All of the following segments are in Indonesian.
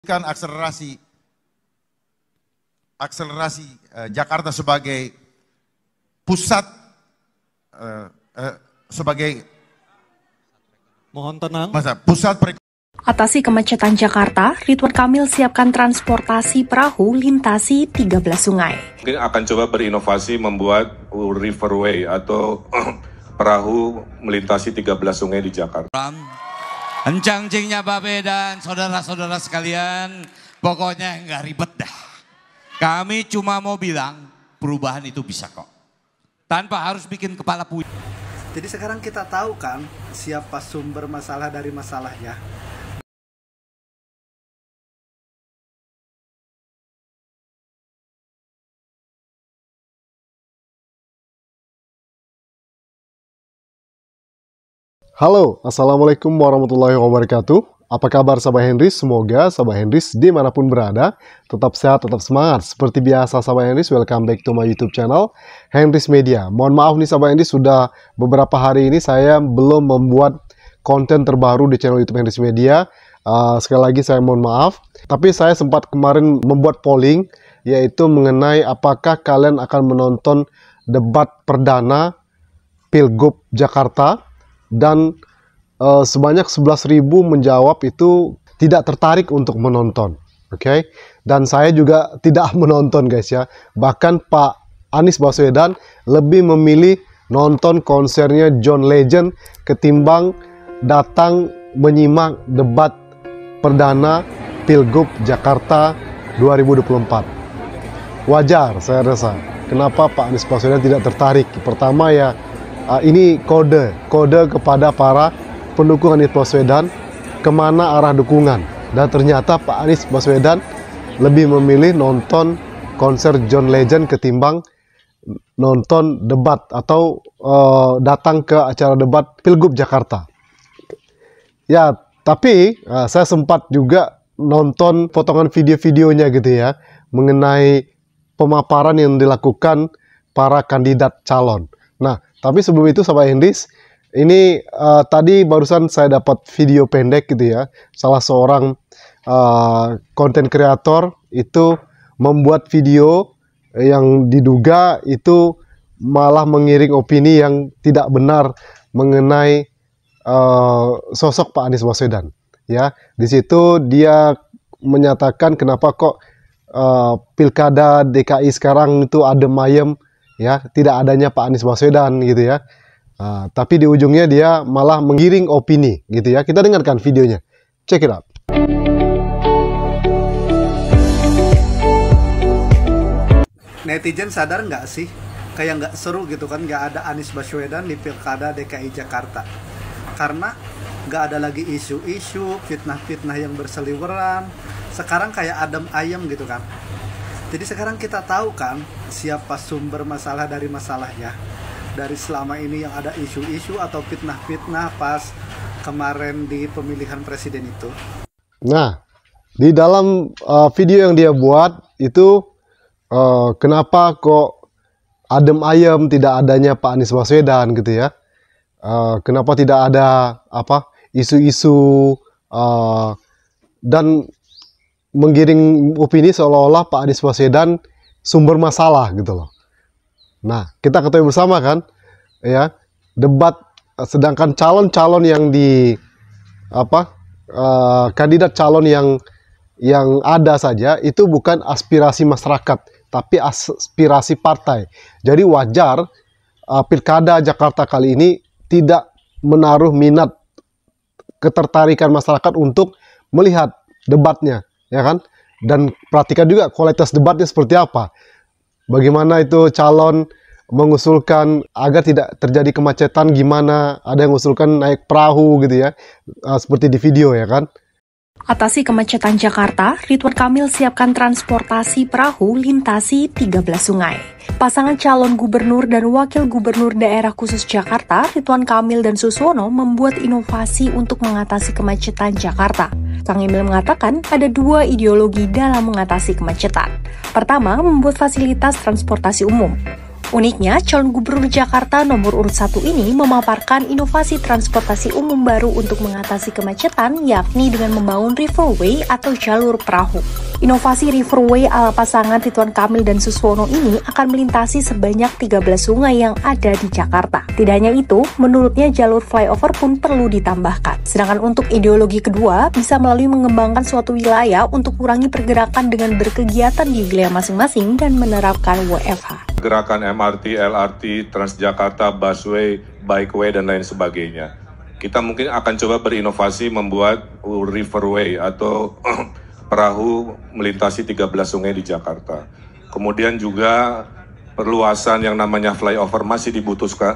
Kan akselerasi Jakarta sebagai pusat sebagai pusat Atasi kemacetan Jakarta, Ridwan Kamil siapkan transportasi perahu lintasi 13 sungai. Mungkin akan coba berinovasi membuat riverway atau perahu melintasi 13 sungai di Jakarta. Encang-cingnya Babe dan saudara-saudara sekalian, pokoknya nggak ribet dah. Kami cuma mau bilang perubahan itu bisa kok. Tanpa harus bikin kepala puyeng. Jadi sekarang kita tahu kan siapa sumber masalah dari masalahnya. Halo, Assalamualaikum warahmatullahi wabarakatuh. Apa kabar sahabat Henrys? Semoga sahabat Henrys dimanapun berada tetap sehat, tetap semangat. Seperti biasa sahabat Henrys, welcome back to my YouTube channel Henrys Media. Mohon maaf nih sahabat Henrys, sudah beberapa hari ini saya belum membuat konten terbaru di channel YouTube Henrys Media. Sekali lagi saya mohon maaf. Tapi saya sempat kemarin membuat polling, yaitu mengenai apakah kalian akan menonton debat perdana Pilgub Jakarta. Dan sebanyak 11.000 menjawab itu tidak tertarik untuk menonton, oke? Dan saya juga tidak menonton guys ya. Bahkan Pak Anies Baswedan lebih memilih nonton konsernya John Legend ketimbang datang menyimak debat perdana Pilgub Jakarta 2024. Wajar saya rasa. Kenapa Pak Anies Baswedan tidak tertarik? Pertama ya, ini kode kepada para pendukung Anies Baswedan kemana arah dukungan, dan ternyata Pak Anies Baswedan lebih memilih nonton konser John Legend ketimbang nonton debat atau datang ke acara debat Pilgub Jakarta. Ya, tapi saya sempat juga nonton potongan video-videonya gitu ya, mengenai pemaparan yang dilakukan para kandidat calon. Nah, tapi sebelum itu sahabat Henrys, ini tadi barusan saya dapat video pendek gitu ya. Salah seorang konten kreator itu membuat video yang diduga itu malah mengiring opini yang tidak benar mengenai sosok Pak Anies Baswedan. Ya, di situ dia menyatakan kenapa kok pilkada DKI sekarang itu adem ayem. Ya, tidak adanya Pak Anies Baswedan gitu ya. Tapi di ujungnya dia malah menggiring opini gitu ya. Kita dengarkan videonya. Check it out. Netizen sadar nggak sih? Kayak nggak seru gitu kan, nggak ada Anies Baswedan di pilkada DKI Jakarta. Karena nggak ada lagi isu-isu, fitnah-fitnah yang berseliweran. Sekarang kayak adem ayem gitu kan. Jadi sekarang kita tahu kan siapa sumber masalah dari masalahnya. Dari selama ini yang ada isu-isu atau fitnah-fitnah pas kemarin di pemilihan presiden itu. Nah, di dalam video yang dia buat itu kenapa kok adem ayem, tidak adanya Pak Anies Baswedan gitu ya. Kenapa tidak ada isu-isu dan menggiring opini seolah-olah Pak Anies Baswedan sumber masalah gitu loh. Nah, kita ketahui bersama kan ya, debat sedangkan calon-calon yang kandidat calon yang ada saja itu bukan aspirasi masyarakat, tapi aspirasi partai. Jadi wajar pilkada Jakarta kali ini tidak menaruh minat ketertarikan masyarakat untuk melihat debatnya. Ya kan? Dan perhatikan juga kualitas debatnya seperti apa. Bagaimana itu calon mengusulkan agar tidak terjadi kemacetan, gimana, ada yang mengusulkan naik perahu gitu ya. Seperti di video ya kan. Atasi kemacetan Jakarta, Ridwan Kamil siapkan transportasi perahu lintasi 13 sungai. Pasangan calon gubernur dan wakil gubernur daerah khusus Jakarta, Ridwan Kamil dan Suswono, membuat inovasi untuk mengatasi kemacetan Jakarta. Kang Emil mengatakan ada dua ideologi dalam mengatasi kemacetan. Pertama, membuat fasilitas transportasi umum. Uniknya, calon gubernur Jakarta nomor urut 1 ini memaparkan inovasi transportasi umum baru untuk mengatasi kemacetan, yakni dengan membangun Riverway atau jalur perahu. Inovasi Riverway ala pasangan Ridwan Kamil dan Suswono ini akan melintasi sebanyak 13 sungai yang ada di Jakarta. Tidak hanya itu, menurutnya jalur flyover pun perlu ditambahkan. Sedangkan untuk ideologi kedua, bisa melalui mengembangkan suatu wilayah untuk kurangi pergerakan dengan berkegiatan di wilayah masing-masing dan menerapkan WFH. Gerakan MRT, LRT, Transjakarta, busway, bikeway, dan lain sebagainya. Kita mungkin akan coba berinovasi membuat riverway atau perahu melintasi 13 sungai di Jakarta. Kemudian juga perluasan yang namanya flyover masih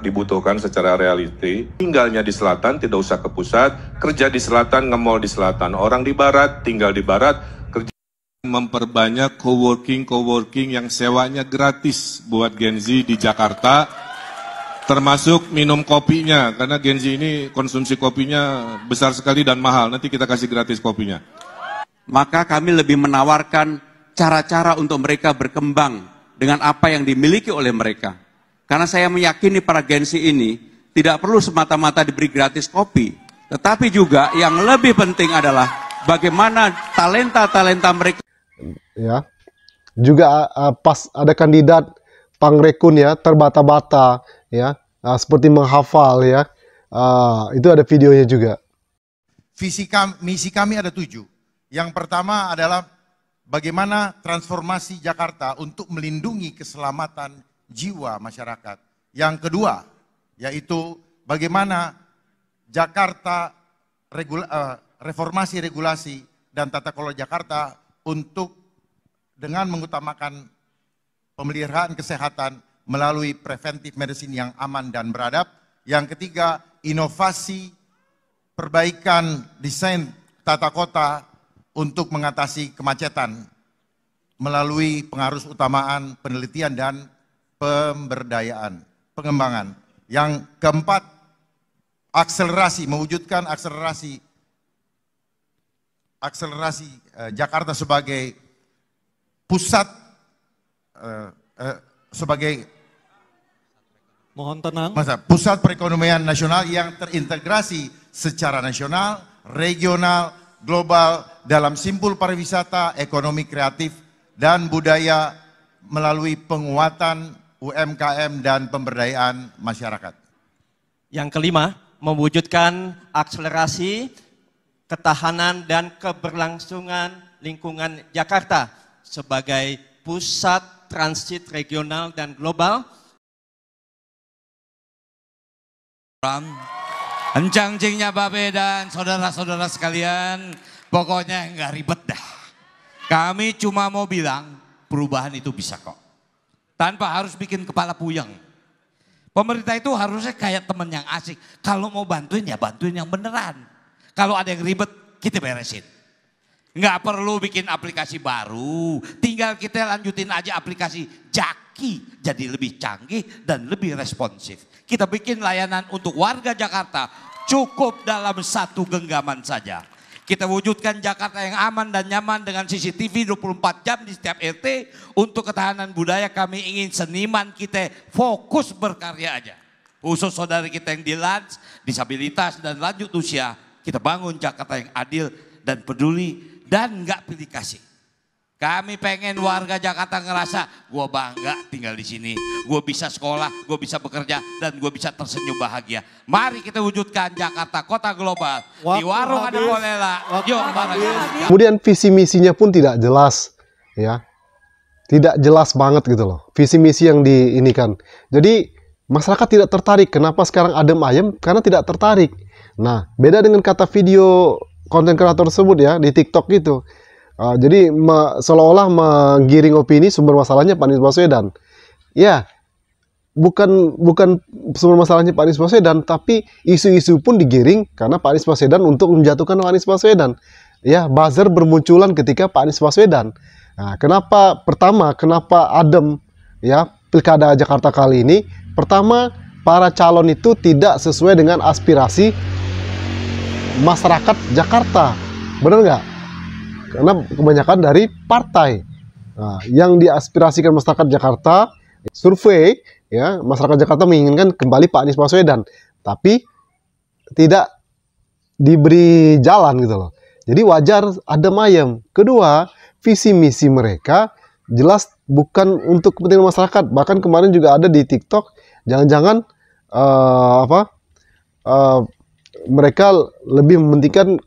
dibutuhkan secara reality. Tinggalnya di selatan, tidak usah ke pusat, kerja di selatan, nge-mall di selatan. Orang di barat, tinggal di barat, memperbanyak coworking yang sewanya gratis buat Gen Z di Jakarta, termasuk minum kopinya, karena Gen Z ini konsumsi kopinya besar sekali dan mahal, nanti kita kasih gratis kopinya. Maka kami lebih menawarkan cara-cara untuk mereka berkembang dengan apa yang dimiliki oleh mereka. Karena saya meyakini para Gen Z ini tidak perlu semata-mata diberi gratis kopi, tetapi juga yang lebih penting adalah bagaimana talenta-talenta mereka. Ya, juga pas ada kandidat pangrekun ya, terbata-bata ya, seperti menghafal ya, itu ada videonya juga. Misi kami ada 7. Yang pertama adalah bagaimana transformasi Jakarta untuk melindungi keselamatan jiwa masyarakat. Yang kedua, yaitu bagaimana Jakarta reformasi regulasi dan tata kelola Jakarta untuk dengan mengutamakan pemeliharaan kesehatan melalui preventive medicine yang aman dan beradab. Yang ketiga, inovasi perbaikan desain tata kota untuk mengatasi kemacetan melalui pengarus utamaan penelitian dan pemberdayaan, pengembangan. Yang keempat, akselerasi, mewujudkan akselerasi Jakarta sebagai pusat pusat perekonomian nasional yang terintegrasi secara nasional, regional, global dalam simpul pariwisata, ekonomi kreatif dan budaya melalui penguatan UMKM dan pemberdayaan masyarakat. Yang kelima, mewujudkan akselerasi ketahanan dan keberlangsungan lingkungan Jakarta sebagai pusat transit regional dan global. Encang-cingnya Babe dan saudara-saudara sekalian, pokoknya nggak ribet dah. Kami cuma mau bilang perubahan itu bisa kok. Tanpa harus bikin kepala puyeng. Pemerintah itu harusnya kayak temen yang asik. Kalau mau bantuin ya bantuin yang beneran. Kalau ada yang ribet, kita beresin. Nggak perlu bikin aplikasi baru, tinggal kita lanjutin aja aplikasi Jaki jadi lebih canggih dan lebih responsif. Kita bikin layanan untuk warga Jakarta cukup dalam satu genggaman saja. Kita wujudkan Jakarta yang aman dan nyaman dengan CCTV 24 jam di setiap RT. Untuk ketahanan budaya kami ingin seniman kita fokus berkarya aja. Khusus saudara kita yang di LANS, disabilitas dan lanjut usia. Kita bangun Jakarta yang adil dan peduli dan nggak pilih kasih. Kami pengen warga Jakarta ngerasa gue bangga tinggal di sini. Gue bisa sekolah, gue bisa bekerja dan gue bisa tersenyum bahagia. Mari kita wujudkan Jakarta kota global. Di warung ada kolela. Yuk bareng. Kemudian visi misinya pun tidak jelas ya. Tidak jelas banget gitu loh. Visi misi yang diinikan. Jadi masyarakat tidak tertarik. Kenapa sekarang adem ayem? Karena tidak tertarik. Nah, beda dengan kata video konten kreator tersebut ya di TikTok gitu. Jadi seolah-olah menggiring opini sumber masalahnya Pak Anies Baswedan. Ya, bukan sumber masalahnya Pak Anies Baswedan, tapi isu-isu pun digiring karena Pak Anies Baswedan untuk menjatuhkan Pak Anies Baswedan. Ya, buzzer bermunculan ketika Pak Anies Baswedan. Nah, kenapa adem ya Pilkada Jakarta kali ini? Pertama, para calon itu tidak sesuai dengan aspirasi masyarakat Jakarta, benar nggak? Karena kebanyakan dari partai yang diaspirasikan masyarakat Jakarta, survei ya, masyarakat Jakarta menginginkan kembali Pak Anies Baswedan, tapi tidak diberi jalan gitu loh. Jadi wajar adem ayem. Kedua, visi misi mereka jelas bukan untuk kepentingan masyarakat. Bahkan kemarin juga ada di TikTok, jangan-jangan mereka lebih mementingkan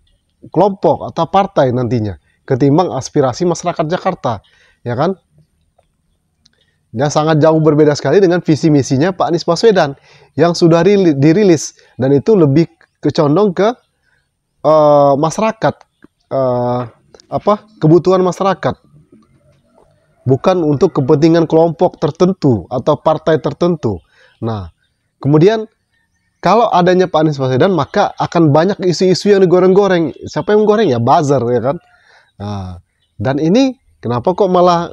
kelompok atau partai nantinya ketimbang aspirasi masyarakat Jakarta, ya kan? Dan sangat jauh berbeda sekali dengan visi misinya Pak Anies Baswedan yang sudah dirilis, dan itu lebih kecondong ke masyarakat, kebutuhan masyarakat, bukan untuk kepentingan kelompok tertentu atau partai tertentu. Nah, kemudian kalau adanya Pak Anies Baswedan, maka akan banyak isu-isu yang digoreng-goreng. Siapa yang menggoreng? Ya buzzer, ya kan? Nah, dan ini kenapa kok malah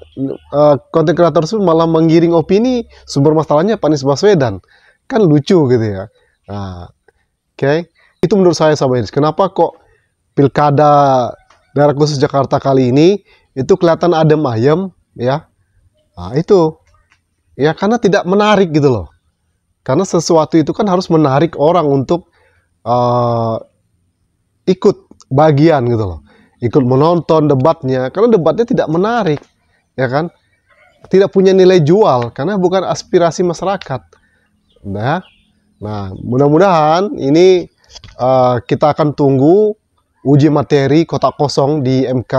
konten kreator itu malah menggiring opini sumber masalahnya Pak Anies Baswedan? Kan lucu gitu ya. Nah, oke. Itu menurut saya, sahabat. Kenapa kok pilkada daerah khusus Jakarta kali ini itu kelihatan adem ayem, ya? Nah, itu ya karena tidak menarik gitu loh. Karena sesuatu itu kan harus menarik orang untuk ikut bagian gitu loh. Ikut menonton debatnya, karena debatnya tidak menarik, ya kan? Tidak punya nilai jual, karena bukan aspirasi masyarakat. Nah, mudah-mudahan ini kita akan tunggu uji materi kotak kosong di MK.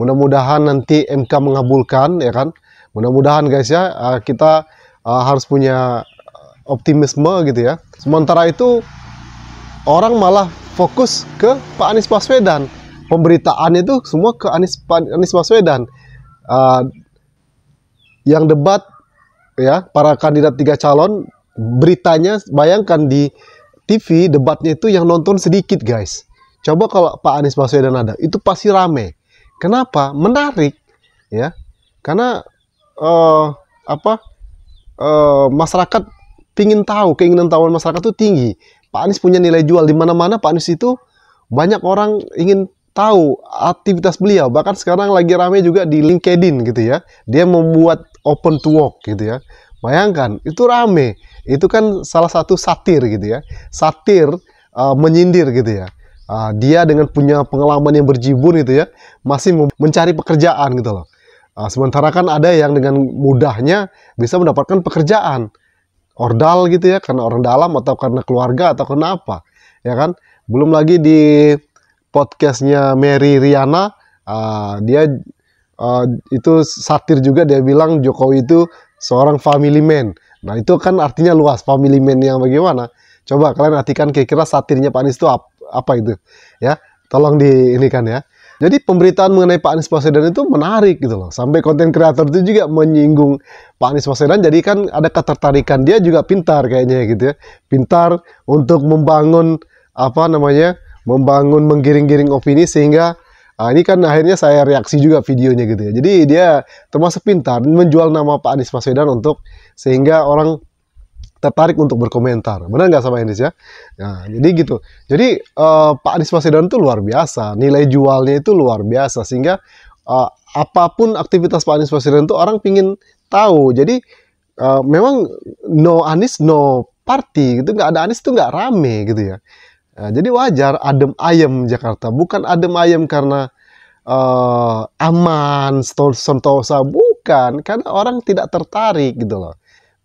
Mudah-mudahan nanti MK mengabulkan, ya kan? Mudah-mudahan guys ya, kita harus punya optimisme gitu ya. Sementara itu orang malah fokus ke Pak Anies Baswedan. Pemberitaan itu semua ke Anies Baswedan. Yang debat ya, para kandidat 3 calon, beritanya bayangkan di TV debatnya itu yang nonton sedikit guys. Coba kalau Pak Anies Baswedan ada, itu pasti rame. Kenapa? Menarik ya. Karena masyarakat pingin tahu, keinginan tahu masyarakat itu tinggi. Pak Anies punya nilai jual di mana-mana. Pak Anies itu banyak orang ingin tahu aktivitas beliau. Bahkan sekarang lagi rame juga di LinkedIn gitu ya. Dia membuat open to work gitu ya. Bayangkan, itu rame. Itu kan salah satu satir gitu ya. Satir menyindir gitu ya. Dia dengan punya pengalaman yang berjibun gitu ya, masih mencari pekerjaan gitu loh. Sementara kan ada yang dengan mudahnya bisa mendapatkan pekerjaan. Ordal gitu ya, karena orang dalam atau karena keluarga atau kenapa, ya kan? Belum lagi di podcastnya Mary Riana, dia itu satir juga, dia bilang Jokowi itu seorang family man. Nah itu kan artinya luas, family man yang bagaimana? Coba kalian artikan kira-kira satirnya Pak Anies itu apa itu, ya? Tolong di ini kan ya. Jadi pemberitaan mengenai Pak Anies Baswedan itu menarik gitu loh. Sampai konten kreator itu juga menyinggung Pak Anies Baswedan. Jadi kan ada ketertarikan, dia juga pintar kayaknya gitu ya. Pintar untuk membangun membangun menggiring-giring opini sehingga ini kan akhirnya saya reaksi juga videonya gitu ya. Jadi dia termasuk pintar menjual nama Pak Anies Baswedan untuk sehingga orang tertarik untuk berkomentar. Benar nggak sama Anies ya? Nah, jadi gitu. Jadi Pak Anies Baswedan itu luar biasa. Nilai jualnya itu luar biasa. Sehingga apapun aktivitas Pak Anies Baswedan itu orang pingin tahu. Jadi memang no Anies, no party. Gitu. Nggak ada Anies itu nggak rame gitu ya. Nah, jadi wajar adem ayem Jakarta. Bukan adem ayem karena aman, sentosa. Bukan. Karena orang tidak tertarik gitu loh.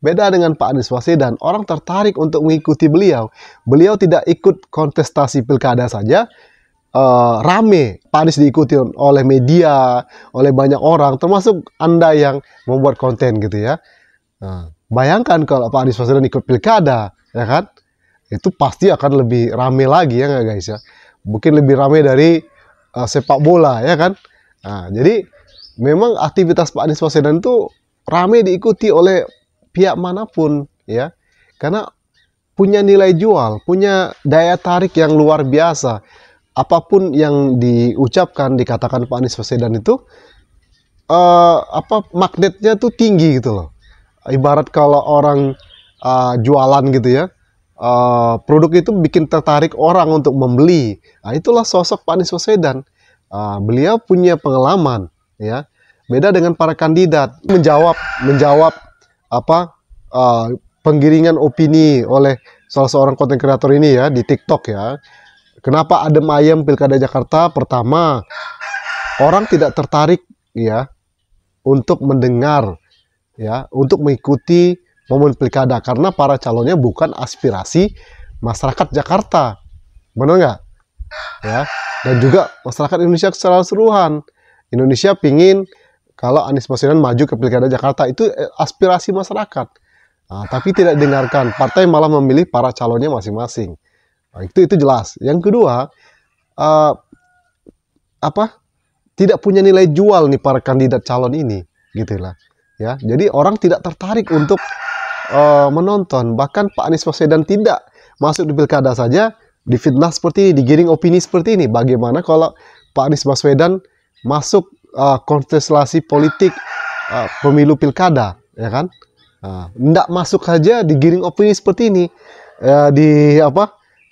Beda dengan Pak Anies Baswedan, orang tertarik untuk mengikuti beliau. Beliau tidak ikut kontestasi pilkada saja, rame. Pak Anies diikuti oleh media, oleh banyak orang, termasuk Anda yang membuat konten gitu ya. Nah, bayangkan kalau Pak Anies Baswedan ikut pilkada, ya kan? Itu pasti akan lebih rame lagi ya nggak guys ya? Mungkin lebih rame dari sepak bola ya kan? Nah, jadi memang aktivitas Pak Anies Baswedan itu rame diikuti oleh pihak manapun ya, karena punya nilai jual, punya daya tarik yang luar biasa. Apapun yang diucapkan, dikatakan Pak Anies Baswedan itu magnetnya tuh tinggi gitu loh. Ibarat kalau orang jualan gitu ya, produk itu bikin tertarik orang untuk membeli. Nah, itulah sosok Pak Anies Baswedan. Beliau punya pengalaman ya, beda dengan para kandidat menjawab penggiringan opini oleh salah seorang konten kreator ini ya di TikTok ya. Kenapa adem ayem Pilkada Jakarta? Pertama, orang tidak tertarik ya untuk mendengar ya, untuk mengikuti momen pilkada karena para calonnya bukan aspirasi masyarakat Jakarta. Benar nggak? Ya. Dan juga masyarakat Indonesia secara keseluruhan. Indonesia pingin kalau Anies Baswedan maju ke Pilkada Jakarta, itu aspirasi masyarakat. Nah, tapi tidak didengarkan. Partai malah memilih para calonnya masing-masing. Nah, itu jelas. Yang kedua, tidak punya nilai jual nih para kandidat calon ini, gitulah. Ya, jadi orang tidak tertarik untuk menonton. Bahkan Pak Anies Baswedan tidak masuk di pilkada saja difitnah seperti ini, digiring opini seperti ini. Bagaimana kalau Pak Anies Baswedan masuk kontestasi politik pemilu pilkada, ya kan? Nggak masuk saja digiring opini seperti ini,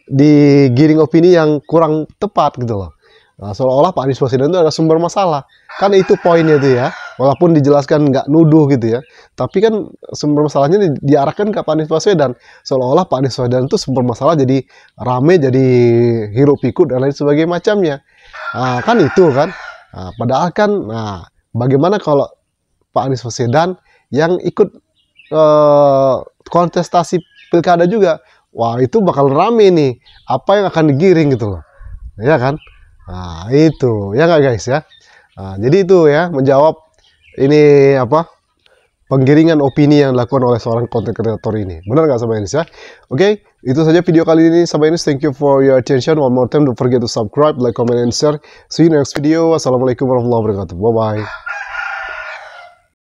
digiring opini yang kurang tepat gitu loh. Seolah-olah Pak Anies Baswedan itu ada sumber masalah. Kan itu poinnya tuh ya. Walaupun dijelaskan nggak nuduh gitu ya. Tapi kan sumber masalahnya diarahkan ke Pak Anies Baswedan. Seolah-olah Pak Anies Baswedan itu sumber masalah, jadi rame, jadi hiruk pikuk dan lain sebagainya macamnya. Kan itu kan. Padahal kan, bagaimana kalau Pak Anies Baswedan yang ikut kontestasi pilkada juga? Wah, itu bakal rame nih. Apa yang akan digiring gitu loh. Ya kan? Itu ya nggak guys ya. Jadi itu ya, menjawab ini penggiringan opini yang dilakukan oleh seorang konten kreator ini. Benar nggak Sahabat Ines ya? Oke, itu saja video kali ini Sahabat Ines. Thank you for your attention. One more time, don't forget to subscribe, like, comment, and share. See you next video. Wassalamualaikum warahmatullahi wabarakatuh. Bye bye.